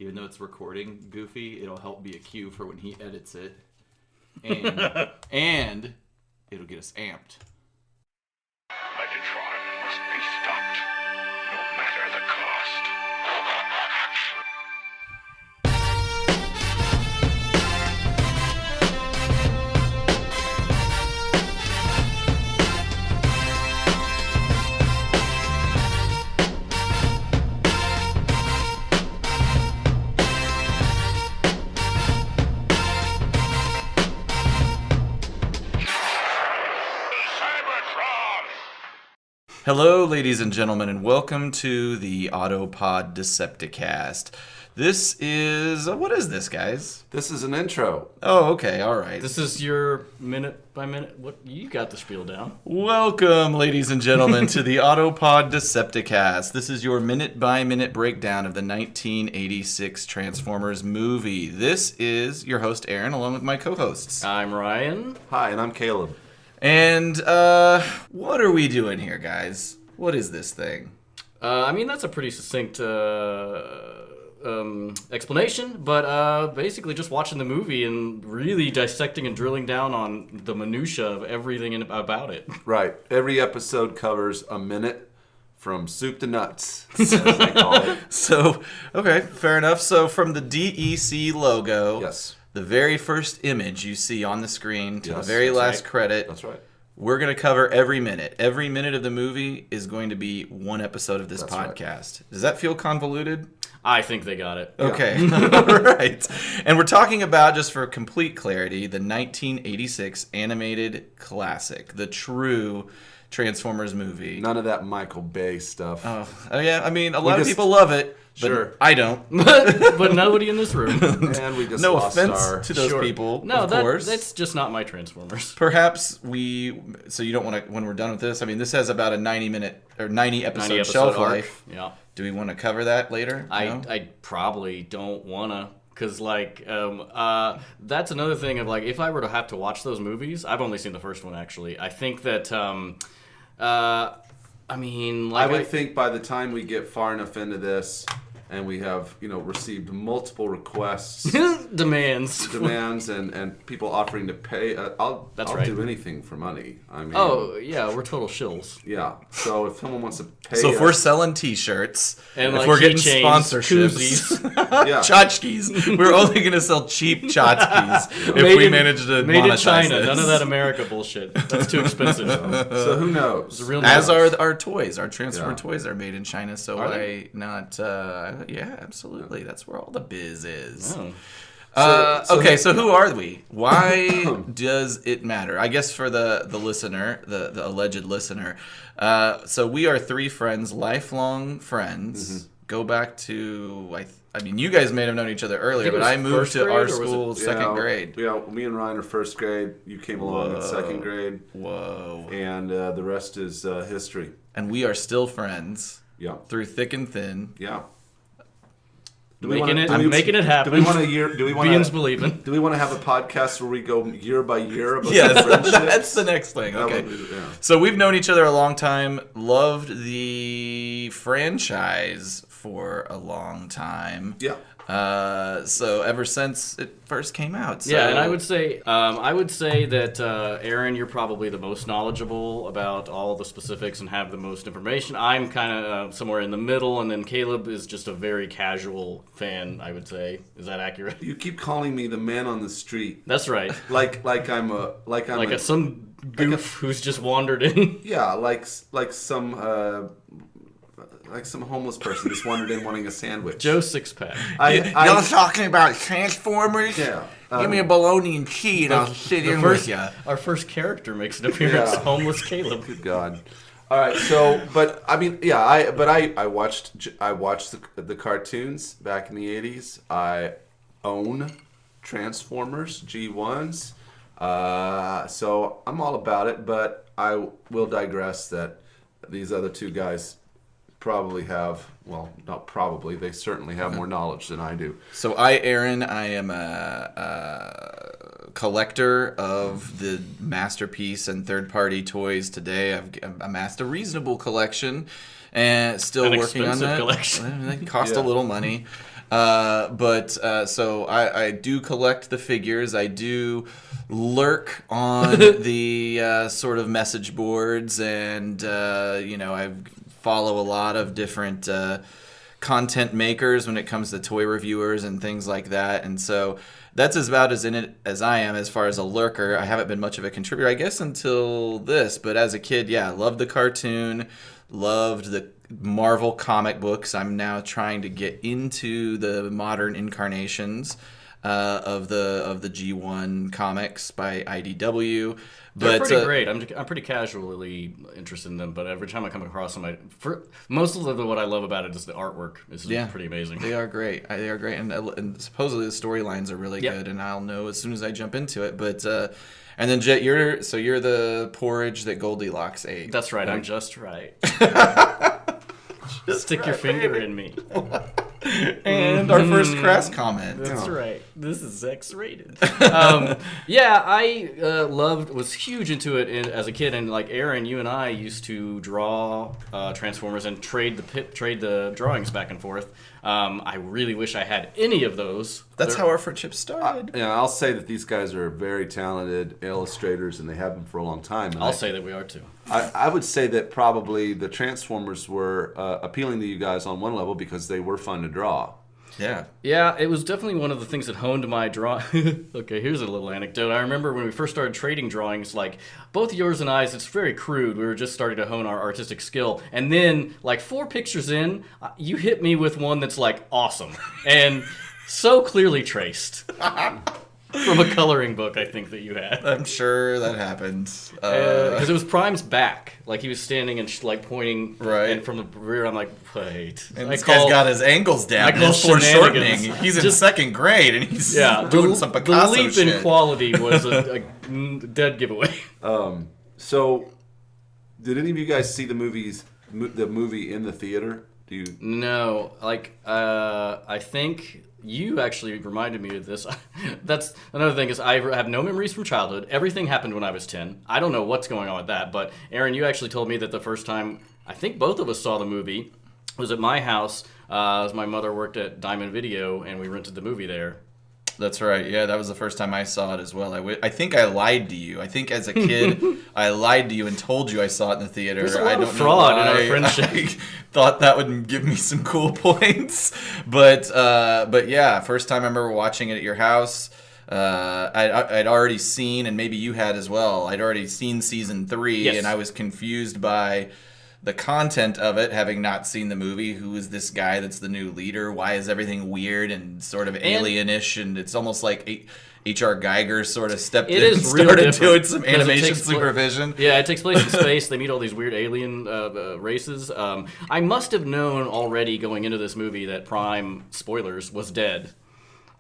even though it's recording goofy, it'll help be a cue for when he edits it. And it'll get us amped. Megatron must be stopped, no matter the cost. Hello, ladies and gentlemen, and welcome to the Autopod Decepticast. This is... what is this, guys? This is an intro. Oh, okay, all right. This is your minute by minute. What you got the spiel down? Welcome, ladies and gentlemen, to the Autopod Decepticast. This is your minute by minute breakdown of the 1986 Transformers movie. This is your host, Aaron, along with my co-hosts. I'm Ryan. Hi, and I'm Caleb. And, what are we doing here, guys? What is this thing? I mean, that's a pretty succinct explanation, but basically just watching the movie and really dissecting and drilling down on the minutia of everything about it. Right. Every episode covers a minute from soup to nuts, as they call it. So, okay, fair enough. So, from the DEC logo... Yes. The very first image you see on the screen to the Yes, very that's last right. credit. That's right. We're going to cover every minute. Every minute of the movie is going to be one episode of this That's podcast. Does that feel convoluted? I think they got it. Okay. All right. And we're talking about, just for complete clarity, the 1986 animated classic, the true Transformers movie. None of that Michael Bay stuff. Oh yeah. I mean, a lot of people love it. But Sure. I don't. But nobody in this room. And we just No lost offense to those Sure. people, No, of course. that's just not my Transformers. Perhaps so you don't want to, when we're done with this, I mean, this has about a 90 episode 90 episode shelf arc. life. Yeah. Do we want to cover that later? No? I probably don't wanna, cause that's another thing of like, if I were to have to watch those movies, I've only seen the first one actually. I think that I mean, like I would think by the time we get far enough into this, and we have, received multiple requests, demands, and people offering to pay, I'll right. do anything for money. I mean, Oh yeah, we're total shills. yeah. So if someone wants to pay, So if we're selling T-shirts, And if like we're getting keychains, sponsorships, koozies. yeah. tchotchkes, we're only going to sell cheap tchotchkes if Made we in- manage to Made in monetize China, this. none of that America bullshit. That's too expensive. So who knows? It's a real As knowledge. are our toys. Our Transformer Yeah. toys are made in China, so Are why they? not? Yeah, absolutely. That's where all the biz is. Oh. Okay, so who are we? Why does it matter? I guess for the listener, the alleged listener. So we are three friends, lifelong friends. Go back to, I mean, you guys may have known each other earlier, think it but I was moved first to grade, our or was it- school second grade. Yeah, me and Ryan are first grade. You came along in second grade. Whoa. And the rest is history. And we are still friends Yeah. through thick and thin. Yeah. Making it happen. Do we want to Beings believing. Do we want to have a podcast where we go year by year about Yes, friendships? that's the next thing. That Okay. would be- yeah. So we've known each other a long time, loved the franchise for a long time. Yeah. So ever since it first came out. So Yeah, and I would say that Aaron, you're probably the most knowledgeable about all the specifics and have the most information. I'm kind of somewhere in the middle, and then Caleb is just a very casual fan. I would say, is that accurate? You keep calling me the man on the street, That's right. like I'm Some goof who's just wandered in. yeah, like some homeless person just wandered in wanting a sandwich. Joe Sixpack. y'all talking about Transformers? Yeah. Give me a bologna and cheese and I'll sit in with you. Our first character makes an appearance. Yeah. Homeless Caleb. Good God. All right, so but I mean, yeah, I watched the cartoons back in the 80s. I own Transformers G1s. So I'm all about it, but I will digress that these other two guys probably have, well, not probably, they certainly have more knowledge than I do. So Aaron, I am a collector of the masterpiece and third-party toys today. I've amassed a reasonable collection, and still An working on that. collection. They cost a little money. So I do collect the figures. I do lurk on the sort of message boards, and I follow a lot of different content makers when it comes to toy reviewers and things like that. And so that's about as in it as I am as far as a lurker. I haven't been much of a contributor, I guess, until this. But as a kid, yeah, loved the cartoon, loved the Marvel comic books. I'm now trying to get into the modern incarnations of the G1 comics by IDW. They're But pretty great. I'm pretty casually interested in them, but every time I come across them, most of what I love about it is the artwork. It's pretty amazing. They are great. They are great, and supposedly the storylines are really good. And I'll know as soon as I jump into it. But and then Jet, you're the porridge that Goldilocks ate. That's right. I'm just right. Stick your finger in me. And our first crass comment. That's right. This is X-rated. I was huge into it as a kid, and like Aaron, you and I used to draw Transformers and trade the drawings back and forth. I really wish I had any of those. That's how our friendship started. I'll say that these guys are very talented illustrators, and they have been for a long time. And I'll say that we are too. I would say that probably the Transformers were appealing to you guys on one level because they were fun to draw. Yeah. Yeah, it was definitely one of the things that honed my draw. Okay, here's a little anecdote. I remember when we first started trading drawings, like both yours and I's, it's very crude. We were just starting to hone our artistic skill. And then, like 4 pictures in, you hit me with one that's like awesome and so clearly traced. From a coloring book, I think, that you had. I'm sure that happened. Because it was Prime's back. Like, he was standing and, pointing. Right. And from the rear, I'm like, wait. And this guy's got his angles down. He's foreshortening. He's in second grade, and he's doing some Picasso shit. The leap in quality was a dead giveaway. So, did any of you guys see the movie in the theater? No. I think... You actually reminded me of this. That's another thing is I have no memories from childhood. Everything happened when I was 10. I don't know what's going on with that. But Aaron, you actually told me that the first time I think both of us saw the movie was at my house. As my mother worked at Diamond Video, and we rented the movie there. That's right. Yeah, that was the first time I saw it as well. I think I lied to you. I think as a kid, I lied to you and told you I saw it in the theater. There's a lot of fraud in our friendship. I thought that would give me some cool points. But yeah, first time I remember watching it at your house. I'd already seen, and maybe you had as well, I'd already seen season 3, yes. And I was confused by the content of it, having not seen the movie. Who is this guy that's the new leader? Why is everything weird and sort of alienish? And it's almost like H.R. Geiger sort of stepped in and started doing some animation supervision. Yeah, it takes place in space. They meet all these weird alien races. I must have known already going into this movie that Prime, spoilers, was dead.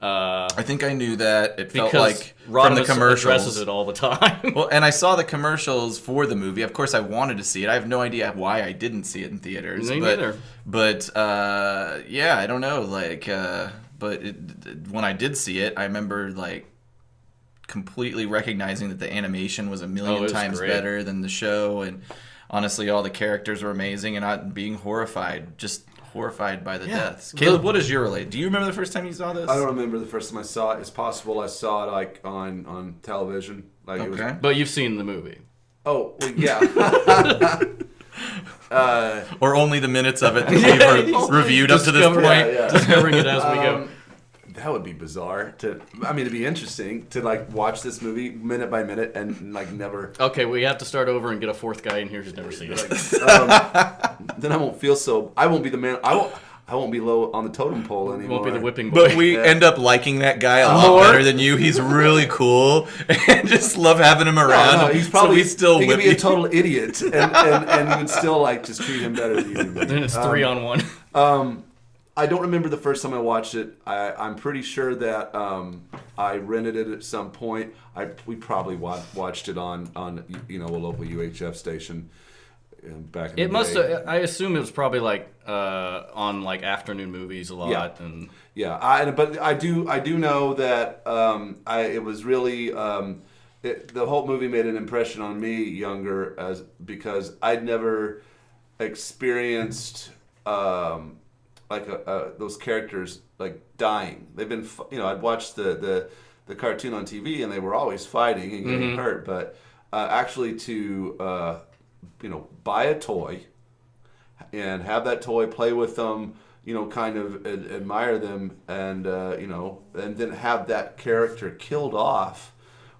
I think I knew that. It felt like from the commercials. Addresses it all the time. Well, and I saw the commercials for the movie. Of course, I wanted to see it. I have no idea why I didn't see it in theaters. Me neither. But yeah, I don't know. When I did see it, I remember completely recognizing that the animation was a million times better than the show, and honestly, all the characters were amazing, and not being horrified by the deaths. Caleb, what is your relate? Do you remember the first time you saw this? I don't remember the first time I saw it. It's possible I saw it on television. Okay. But you've seen the movie. Oh, well, yeah. Or only the minutes of it that we've reviewed up to this point. Yeah. Discovering it as we go. That would be bizarre. It'd be interesting to watch this movie minute by minute and never. Okay, we have to start over and get a fourth guy in here who's never seen it. Then I won't feel so. I won't be the man. I won't be low on the totem pole anymore. Won't be the whipping boy. But we end up liking that guy a lot better than you. He's really cool, and just love having him around. No, he's probably he could be a total idiot, and you would still just treat him better than you do. Then it's 3-on-1. I don't remember the first time I watched it. I'm pretty sure that I rented it at some point. We probably watched it on a local UHF station. back in It the must day. have. I assume it was probably like on like afternoon movies a lot. Yeah. And Yeah, but I do know that it was really the whole movie made an impression on me younger because I'd never experienced those characters like dying. They've been I'd watched the cartoon on TV and they were always fighting and getting hurt, but actually to buy a toy and have that toy, play with them, kind of admire them, and and then have that character killed off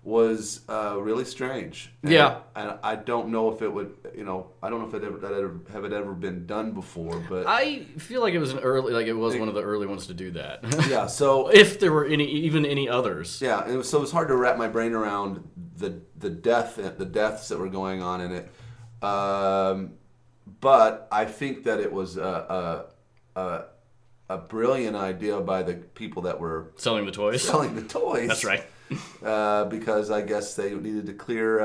was really strange. And, Yeah. and I don't know if it would, I don't know if it ever been done before, but I feel like it was one of the early ones to do that. yeah. So If there were any others. yeah, and so it was hard to wrap my brain around the deaths that were going on in it. But I think that it was a brilliant idea by the people that were Selling the toys. selling the toys. That's right. Because I guess they needed to clear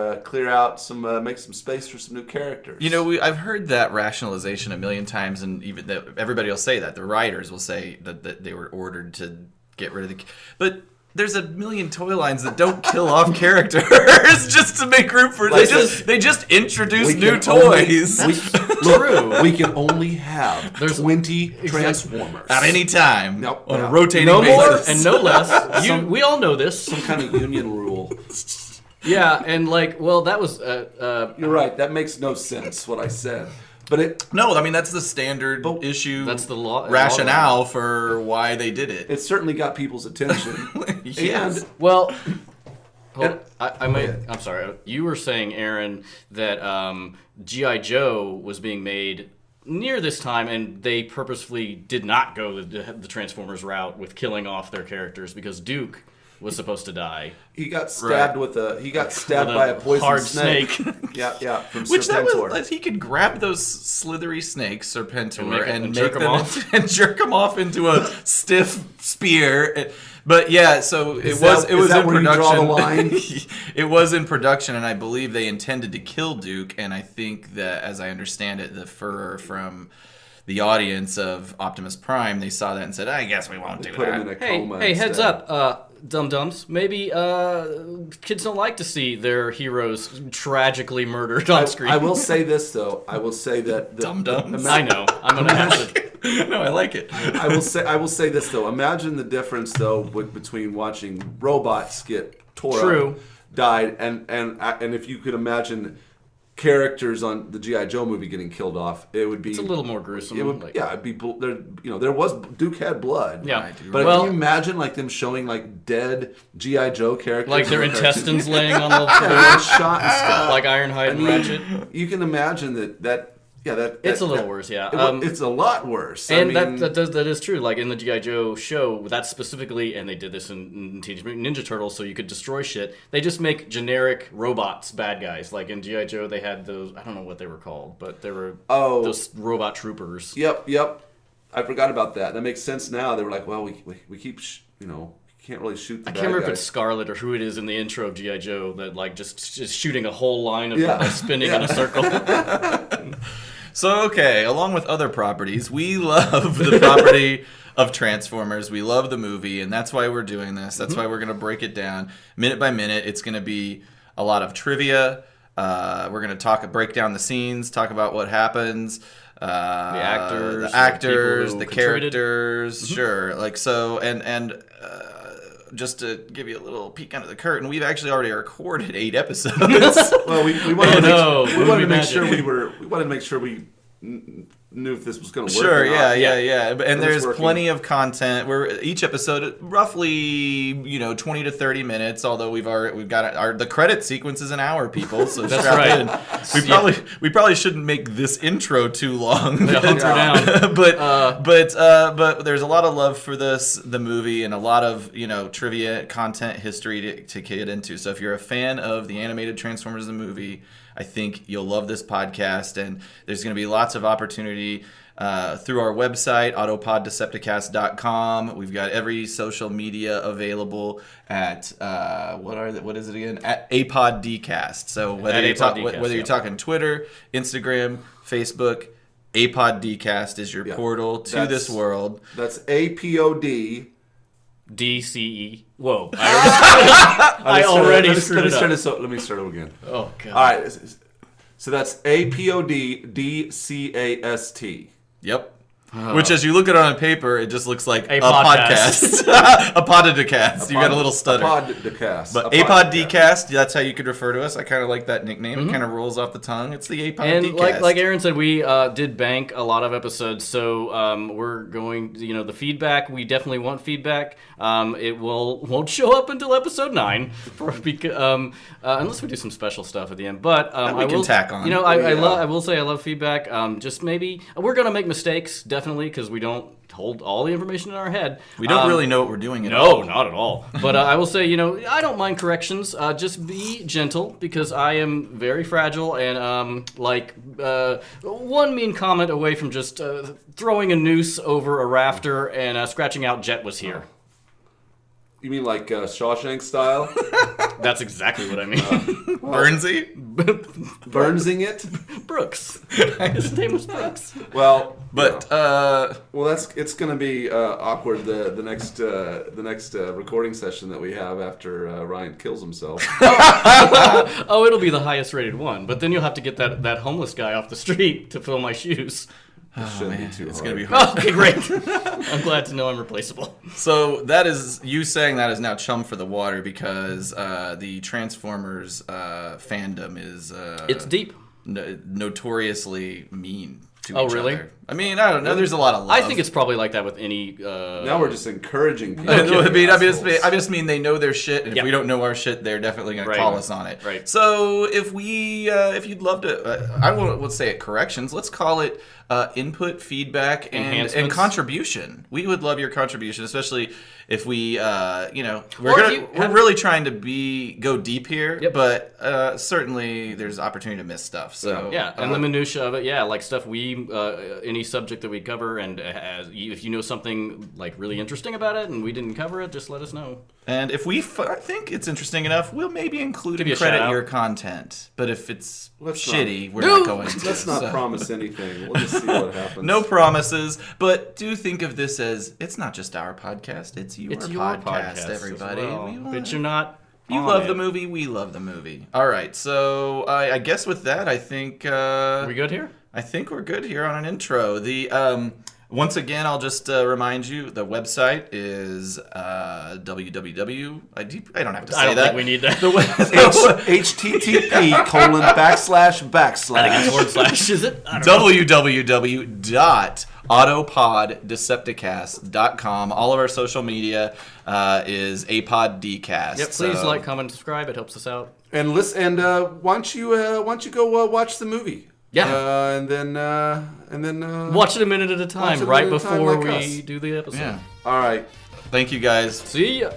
out make some space for some new characters. I've heard that rationalization a million times, and even that everybody will say that. The writers will say that they were ordered to get rid of but there's a million toy lines that don't kill off characters just to make room for. They just introduce new toys. We can only have 20 Transformers At any time, Nope. on Yeah. a rotating No more basis. and no less. We all know this. some kind of union rule. Yeah, and that was You're right. That makes no sense what I said. But it No, I mean that's the standard issue. that's the law rationale for why they did it. certainly got people's attention. Yes. And Well, And- I'm sorry. You were saying, Aaron, that G.I. Joe was being made near this time, and they purposefully did not go the Transformers route with killing off their characters because Duke was supposed to die. he got stabbed by a poison hard snake. snake. yeah, from Which that Serpentor. was, he could grab those slithery snakes, Serpentor, And and jerk make them them off. and jerk them off into a stiff spear. But yeah, so it was that in where you production. draw the line? It was in production, and I believe they intended to kill Duke. And I think that, as I understand it, the furor from the audience of Optimus Prime, they saw that and said, "I guess we won't do Put him in that." a Hey, coma. heads instead. up, dum-dums. Maybe kids don't like to see their heroes tragically murdered on screen. I will say this though. I will say that Dum-dums. I know. I'm gonna have to. No, I like it. I will say this though. Imagine the difference though between watching robots get tore True. up, died, and if you could imagine characters on the G.I. Joe movie getting killed off, it would be It's a little more gruesome. It would, like- yeah, it'd be there was Duke had blood. Yeah. I do. But Well- can you imagine like them showing like dead G.I. Joe characters, Like their in the cartoon? intestines laying on the Yeah, floor, shot and stuff. like Ironhide and Ratchet. You can imagine that It's a little worse, yeah. It's a lot worse. And I mean, that is true. Like in the G.I. Joe show, that's specifically, and they did this in Teenage Mutant Ninja Turtles, so you could destroy shit. They just make generic robots bad guys. Like in G.I. Joe, they had those, I don't know what they were called, but they were those robot troopers. Yep. I forgot about that. That makes sense now. They were like, well, we keep, can't really shoot the I bad can't remember if guys. it's Scarlet or who it is in the intro of G.I. Joe that like just shooting a whole line of Yeah. robots spinning in a circle. So, okay, along with other properties, we love the property of Transformers. We love the movie, and that's why we're doing this. That's why we're going to break it down minute by minute. It's going to be a lot of trivia. We're going to break down the scenes, talk about what happens. The actors, the people who characters, sure. Like so, and just to give you a little peek under the curtain, we've actually already recorded 8 episodes. Well, we wanted to make sure magic. we wanted to make sure we knew if this was going to work. Sure, or not. yeah. And It's there's working. plenty of content. We're each episode roughly, 20 to 30 minutes. Although we've got the credit sequence is an hour, people. So That's strap right. in. We probably shouldn't make this intro too long. Yeah, hunker down. but there's a lot of love for the movie, and a lot of trivia, content, history to get into. So if you're a fan of the animated Transformers the movie, I think you'll love this podcast, and there's going to be lots of opportunity through our website, autopoddecepticast.com. We've got every social media available at what is it again? At APODcast. So whether you're talking Twitter, Instagram, Facebook, APODcast is your portal to this world. That's APOD. DCE. Whoa. I already screwed it up. Let me start it again. Oh, God. All right. So that's APODDCAST. Yep. Which, as you look at it on paper, it just looks like a podcast. podcast. A podidcast. You got a little stutter. A podidcast. But APODcast, that's how you could refer to us. I kind of like that nickname. It kind of rolls off the tongue. It's the APODcast. And like Aaron said, we did bank a lot of episodes, so we're going, the feedback, we definitely want feedback. It won't show up until episode 9, unless we do some special stuff at the end. But we can tack on. I will say I love feedback. Just maybe, we're going to make mistakes, definitely, because we don't hold all the information in our head. We don't really know what we're doing at all. No, not at all. But I will say, I don't mind corrections. Just be gentle, because I am very fragile and one mean comment away from just throwing a noose over a rafter and scratching out Jet was here. You mean like Shawshank style? That's exactly what I mean. Burnsy? Burnsing it? Brooks. His name was Brooks. Well, but it's going to be awkward the next recording session that we have after Ryan kills himself. Oh, it'll be the highest rated one. But then you'll have to get that homeless guy off the street to fill my shoes. It's going to be hard. Okay, great. I'm glad to know I'm replaceable. So that is you saying that is now chum for the water, because the Transformers fandom is it's deep, notoriously mean to each really? other. I mean, I don't know. There's a lot of love. I think it's probably like that with any. Now we're just encouraging people. I just mean they know their shit, and if we don't know our shit, they're definitely going to call us on it. Right. So if you'd love to, I won't say it corrections. Let's call it input, feedback, and contribution. We would love your contribution, especially if we, we're really trying to go deep here, but certainly there's opportunity to miss stuff. So and the minutia of it, like stuff any subject that we cover, and if you know something like really interesting about it and we didn't cover it, just let us know. And if we think it's interesting enough, we'll maybe include and Give you a credit your content. But if it's we're not going to. Let's not promise anything. We'll just see what happens. No promises, but do think of this as it's not just our podcast; it's your podcast, everybody. But you're not. You love the movie. We love the movie. All right, so I guess with that, I think we good here. I think we're good here on an intro. Once again, I'll just remind you, the website is www. I don't have to say that. I don't think we need that. http:// I think it's / is it? www.autopoddecepticast.com. All of our social media is APODcast. Yep. Please like, comment, subscribe. It helps us out. And listen. And why don't you go watch the movie? Yeah. And then watch it a minute at a time, right before we do the episode. Yeah. All right. Thank you, guys. See ya.